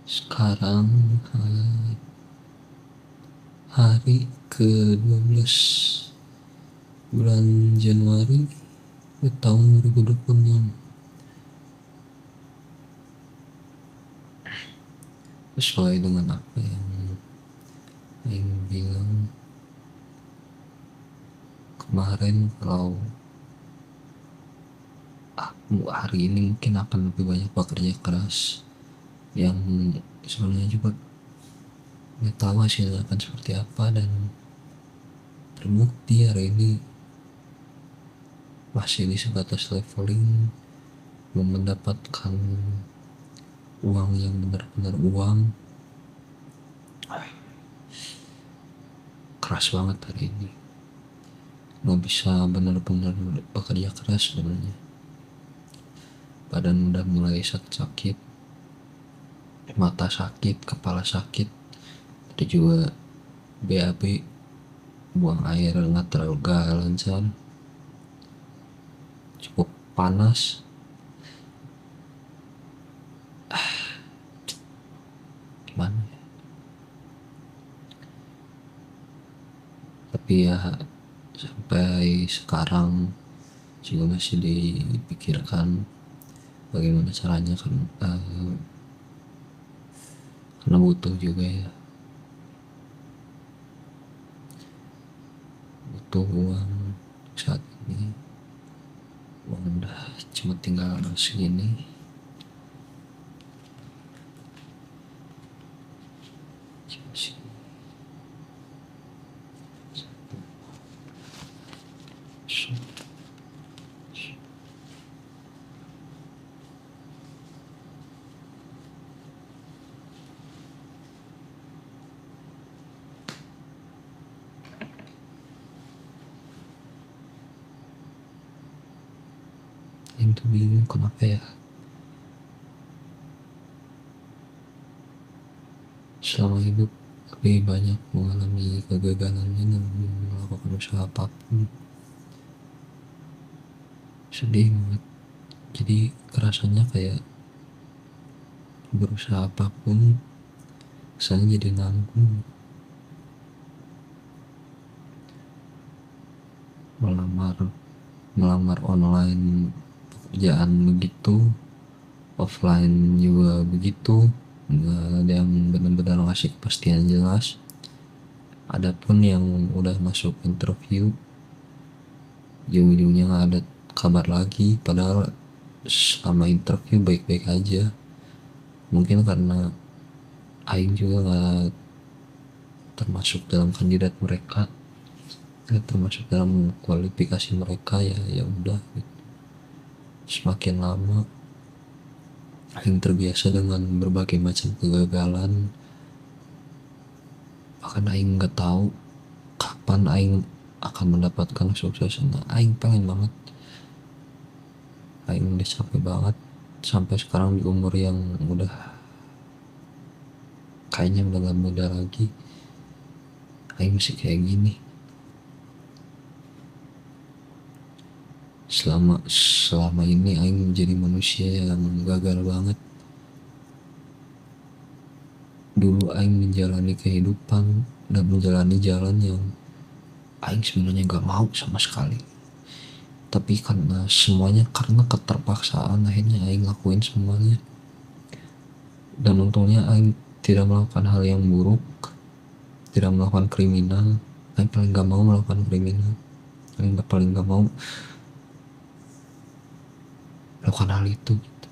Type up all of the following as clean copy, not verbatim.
Sekarang hari ke-12 bulan Januari tahun 2026. Sesuai dengan apa yang bilang kemarin, kalau hari ini mungkin akan lebih banyak bekerja keras, yang sebenarnya juga nggak tahu hasilnya akan seperti apa, dan terbukti hari ini masih di sebatas leveling, belum mendapatkan uang yang benar-benar uang. Keras banget hari ini, nggak bisa benar-benar bekerja keras sebenarnya. Badan udah mulai sakit-sakit, mata sakit, kepala sakit. Tadi juga BAB, buang air nggak terlalu lancar, cukup panas. Gimana ya? Tapi ya sampai sekarang juga masih dipikirkan bagaimana caranya kan, karena butuh juga ya, butuh uang saat ini. Uang udah cuma tinggal segini. Itu bingung kenapa ya, selama hidup lebih banyak mengalami kegagalannya dan melakukan usaha apapun. Sedih banget. Jadi kerasanya kayak berusaha apapun kesannya jadi nanggung. melamar melamar online pekerjaan begitu, offline juga begitu, nggak ada yang benar-benar ngasih kepastian jelas. Adapun yang udah masuk interview, ujung-ujungnya nggak ada kabar lagi, padahal selama interview baik-baik aja. Mungkin karena Aing juga nggak termasuk dalam kandidat mereka, nggak termasuk dalam kualifikasi mereka, ya ya udah gitu. Semakin lama Aing terbiasa dengan berbagai macam kegagalan, bahkan Aing nggak tahu kapan Aing akan mendapatkan kesuksesan. Aing pengen banget, Aing udah capek banget sampai sekarang di umur yang udah kayaknya udah gak muda lagi, Aing masih kayak gini. Selama ini Aing menjadi manusia yang gagal banget. Dulu Aing menjalani kehidupan dan menjalani jalan yang Aing sebenarnya gak mau sama sekali, tapi karena keterpaksaan akhirnya Aing lakuin semuanya. Dan untungnya Aing tidak melakukan hal yang buruk, tidak melakukan kriminal. Aing paling gak mau melakukan kriminal, Aing paling gak mau melakukan hal itu gitu.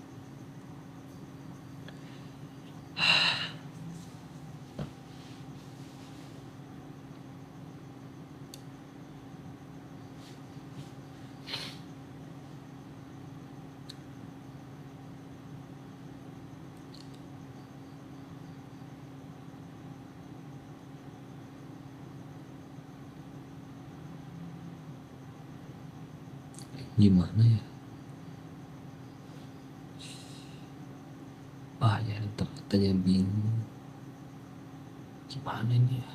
Gimana ya, ya ternyata bingung gimana ini ya.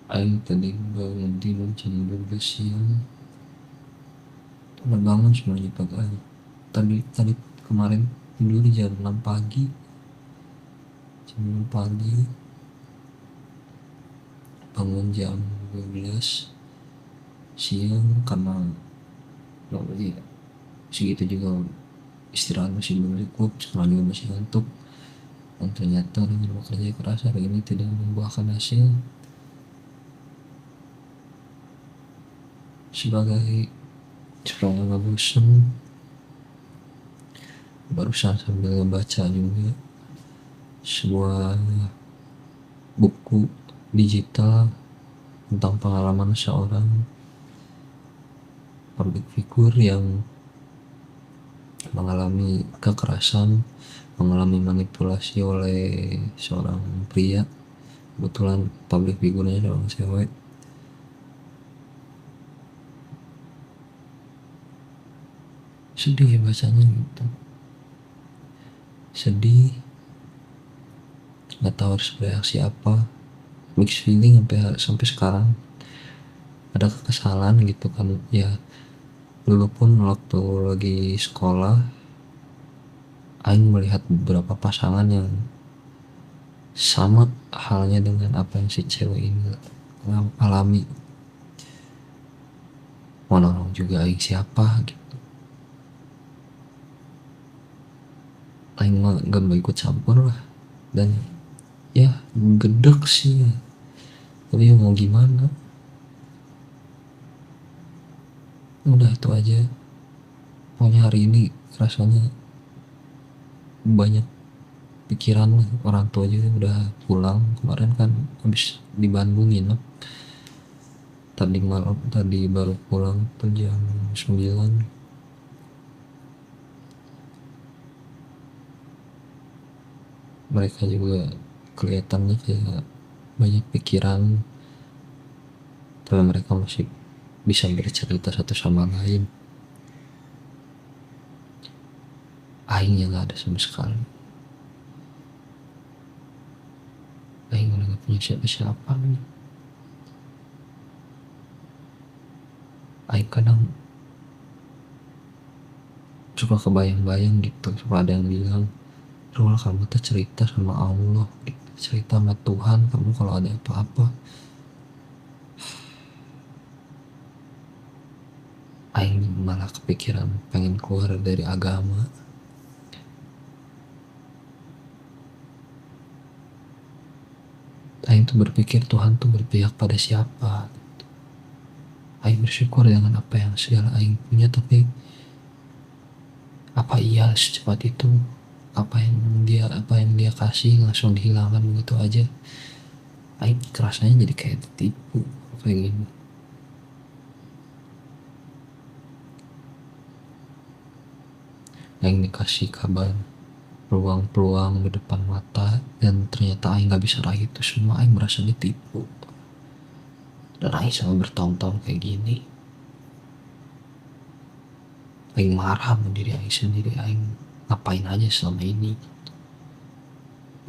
Aing tadi bangun tidur jam 12 siang, udah bangun sebenarnya pagi aing. Tadi tadi kemarin tidur jam 6 pagi, jam 6 pagi, bangun jam 12 siang karena ya, segitu juga istirahat masih belum cukup, sekarang juga masih ngantuk, dan ternyata dengan bekerja keras hari ini tidak membuahkan hasil. Sebagai seorang bosan, barusan sambil membaca juga sebuah buku digital tentang pengalaman seorang public figure yang mengalami kekerasan, mengalami manipulasi oleh seorang pria. Kebetulan public figurnya seorang cewek. Sedih ya bacanya gitu, sedih, nggak tahu harus bereaksi apa, mixed feeling sampai sekarang. Ada kekesalan gitu kan ya. Dulu pun waktu lagi sekolah, aing melihat beberapa pasangan yang sama halnya dengan apa yang si cewek ini alami. Mau nolong juga aing siapa gitu, aing mah gak mau ikut campur lah. Dan ya gedek sih ya, tapi mau gimana, udah itu aja. Pokoknya hari ini rasanya banyak pikiran lah. Orang tua juga udah pulang kemarin kan, habis di Bandung nginep. Tadi malam, tadi baru pulang tuh jam 9. Mereka juga kelihatannya kayak banyak pikiran, tapi mereka masih bisa bercerita satu sama lain. Aing yang gak ada sama sekali. Aing udah gak punya siapa-siapa nih. Aing kadang suka kebayang-bayang gitu, suka ada yang bilang, Rul kamu tuh cerita sama Allah gitu, cerita sama Tuhan kamu kalau ada apa-apa. Aing malah kepikiran pengen keluar dari agama. Aing tuh berpikir Tuhan tuh berpihak pada siapa. Aing bersyukur dengan apa yang segala Aing punya, tapi apa iya secepat itu apa yang dia kasih langsung dihilangkan begitu aja. Aing kerasanya jadi kayak ditipu kayak gini. Aing dikasih kabar peluang-peluang di depan mata, dan ternyata Aing gak bisa raih itu semua. Aing merasa ditipu, dan Aing sama bertahun-tahun kayak gini. Aing marah sama diri Aing sendiri. Aing ngapain aja selama ini,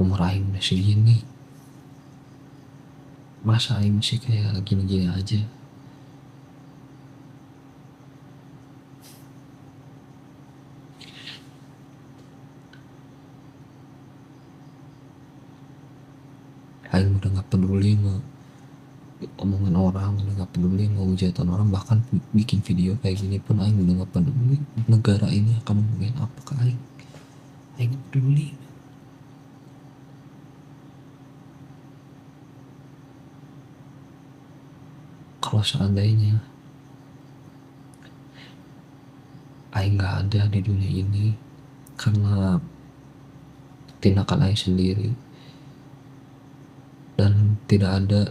umur Aing udah segini, masa Aing masih kayak gini-gini aja. Aing udah gak peduli sama omongan orang, udah gak peduli mau hujatan orang, bahkan bikin video kayak gini pun Aing udah gak peduli negara ini akan ngomongin apa ke Aing. Aing gak peduli. Kalau seandainya Aing gak ada di dunia ini karena tindakan Aing sendiri, dan tidak ada,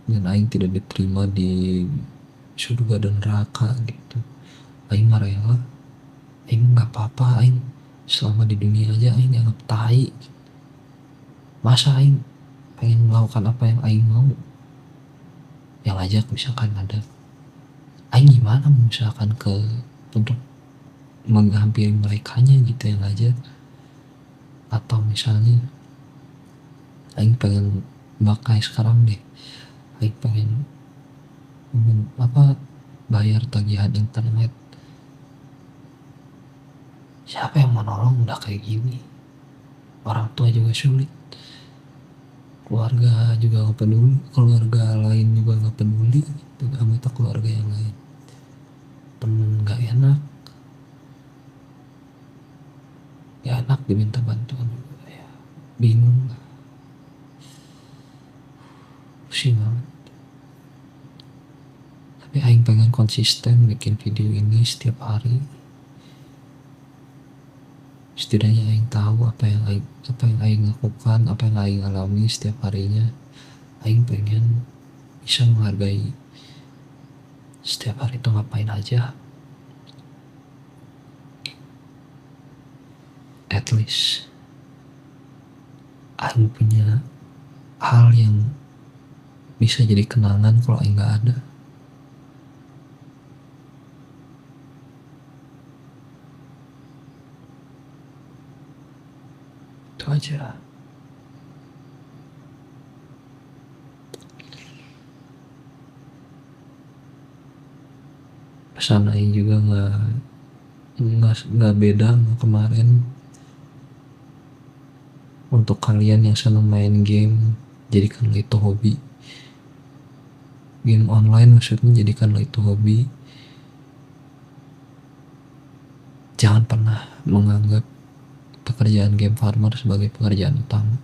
dan Aing tidak diterima di surga dan neraka gitu, Aing mah rela. Aing gak apa-apa. Aing selama di dunia aja Aing dianggap tai. Masa Aing pengen melakukan apa yang Aing mau, yang ajak misalkan ada Aing gimana misalkan untuk menghampiri merekanya gitu yang aja. Atau misalnya Aing pengen pakai sekarang deh, Aing pengen bayar tagihan internet. Siapa yang mau nolong udah kayak gini? Orang tua juga sulit, keluarga juga nggak peduli, keluarga lain juga nggak peduli, juga sama keluarga yang lain, temen nggak enak, ya enak diminta bantuan juga ya bingung, pusing banget. Tapi aing pengen konsisten bikin video ini setiap hari. Setidaknya aing tahu apa yang aing lakukan, apa yang aing alami setiap harinya. Aing pengen bisa menghargai setiap hari itu ngapain aja. At least aing punya hal yang bisa jadi kenangan kalau aing nggak ada. Itu aja. Pesan aing juga nggak beda sama kemarin. Untuk kalian yang senang main game, jadikanlah itu hobi. Game online maksudnya, jadikanlah itu hobi. Jangan pernah menganggap pekerjaan game farmer sebagai pekerjaan utama.